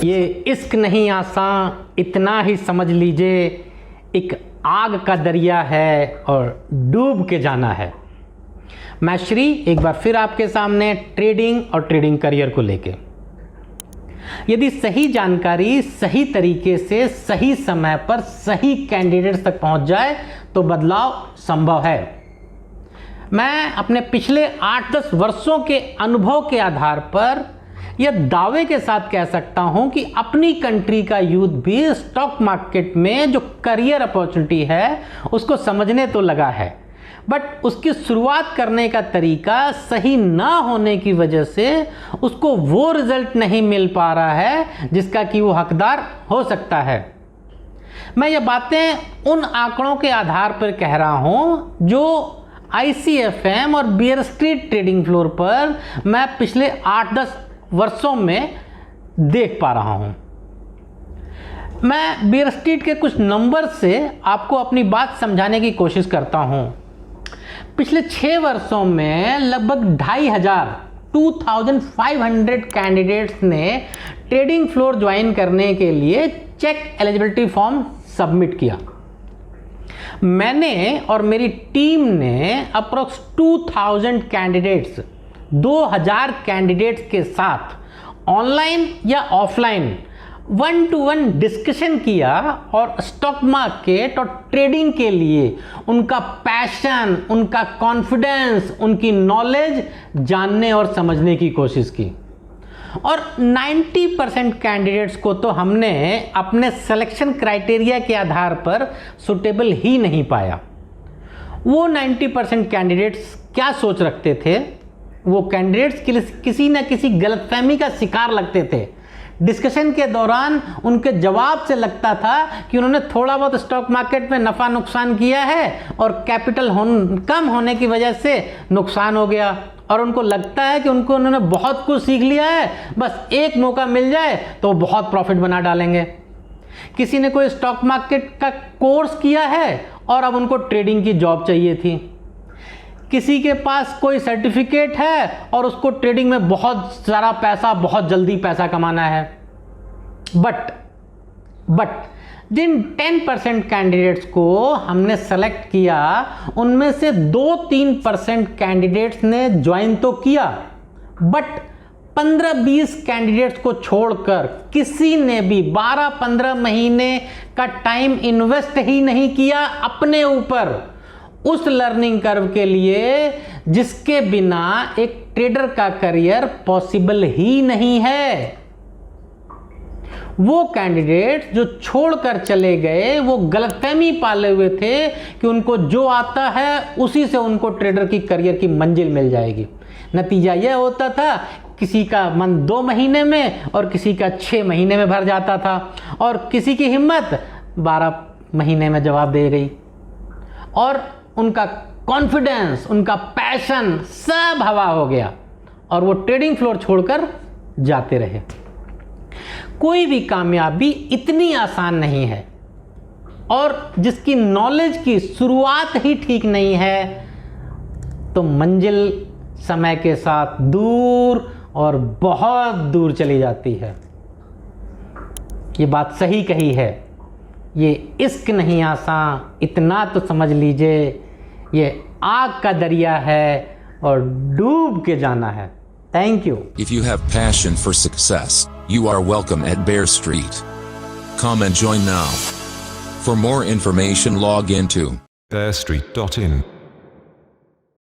ये इश्क नहीं आसान, इतना ही समझ लीजिए, एक आग का दरिया है और डूब के जाना है। मैं श्री एक बार फिर आपके सामने ट्रेडिंग और ट्रेडिंग करियर को लेके। यदि सही जानकारी सही तरीके से सही समय पर सही कैंडिडेट्स तक पहुंच जाए तो बदलाव संभव है। मैं अपने पिछले 8-10 वर्षों के अनुभव के आधार पर यह दावे के साथ कह सकता हूं कि अपनी कंट्री का यूथ भी स्टॉक मार्केट में जो करियर अपॉर्चुनिटी है उसको समझने तो लगा है, बट उसकी शुरुआत करने का तरीका सही ना होने की वजह से उसको वो रिजल्ट नहीं मिल पा रहा है जिसका कि वो हकदार हो सकता है। मैं ये बातें उन आंकड़ों के आधार पर कह रहा हूं जो ICFM और बियर स्ट्रीट ट्रेडिंग फ्लोर पर मैं पिछले 8-10 वर्षों में देख पा रहा हूं। मैं बियर स्ट्रीट के कुछ नंबर से आपको अपनी बात समझाने की कोशिश करता हूं। पिछले 6 वर्षों में लगभग 2500 कैंडिडेट्स ने ट्रेडिंग फ्लोर ज्वाइन करने के लिए चेक एलिजिबिलिटी फॉर्म सबमिट किया। मैंने और मेरी टीम ने अप्रोक्स 2000 कैंडिडेट्स 2000 कैंडिडेट्स के साथ ऑनलाइन या ऑफलाइन 1-to-1 डिस्कशन किया और स्टॉक मार्केट और ट्रेडिंग के लिए उनका पैशन, उनका कॉन्फिडेंस, उनकी नॉलेज जानने और समझने की कोशिश की। और 90% कैंडिडेट्स को तो हमने अपने सिलेक्शन क्राइटेरिया के आधार पर सुटेबल ही नहीं पाया। वो 90% कैंडिडेट्स क्या सोच रखते थे, वो कैंडिडेट्स के लिए किसी न किसी गलतफहमी का शिकार लगते थे। डिस्कशन के दौरान उनके जवाब से लगता था कि उन्होंने थोड़ा बहुत स्टॉक मार्केट में नफ़ा नुकसान किया है और कैपिटल कम होने की वजह से नुकसान हो गया, और उनको लगता है कि उन्होंने बहुत कुछ सीख लिया है, बस एक मौका मिल जाए तो बहुत प्रॉफिट बना डालेंगे। किसी ने कोई स्टॉक मार्केट का कोर्स किया है और अब उनको ट्रेडिंग की जॉब चाहिए थी। किसी के पास कोई सर्टिफिकेट है और उसको ट्रेडिंग में बहुत सारा पैसा, बहुत जल्दी पैसा कमाना है। बट जिन 10% कैंडिडेट्स को हमने सेलेक्ट किया उनमें से 2-3% कैंडिडेट्स ने ज्वाइन तो किया, बट 15-20 कैंडिडेट्स को छोड़कर किसी ने भी 12-15 महीने का टाइम इन्वेस्ट ही नहीं किया अपने ऊपर, उस लर्निंग कर्व के लिए जिसके बिना एक ट्रेडर का करियर पॉसिबल ही नहीं है। वो कैंडिडेट जो छोड़कर चले गए वो गलतफहमी पाले हुए थे कि उनको जो आता है उसी से उनको ट्रेडर की करियर की मंजिल मिल जाएगी। नतीजा यह होता था किसी का मन 2 महीने में और किसी का 6 महीने में भर जाता था, और किसी की हिम्मत 12 महीने में जवाब दे गई, और उनका कॉन्फिडेंस, उनका पैशन सब हवा हो गया और वो ट्रेडिंग फ्लोर छोड़कर जाते रहे। कोई भी कामयाबी इतनी आसान नहीं है, और जिसकी नॉलेज की शुरुआत ही ठीक नहीं है तो मंजिल समय के साथ दूर और बहुत दूर चली जाती है। ये बात सही कही है, ये इश्क नहीं आसान, इतना तो समझ लीजिए, ये आग का दरिया है और डूब के जाना है। Thank you. If you have passion for success, you are welcome at Bear Street. Come and join now. For more information, log into bearstreet.in.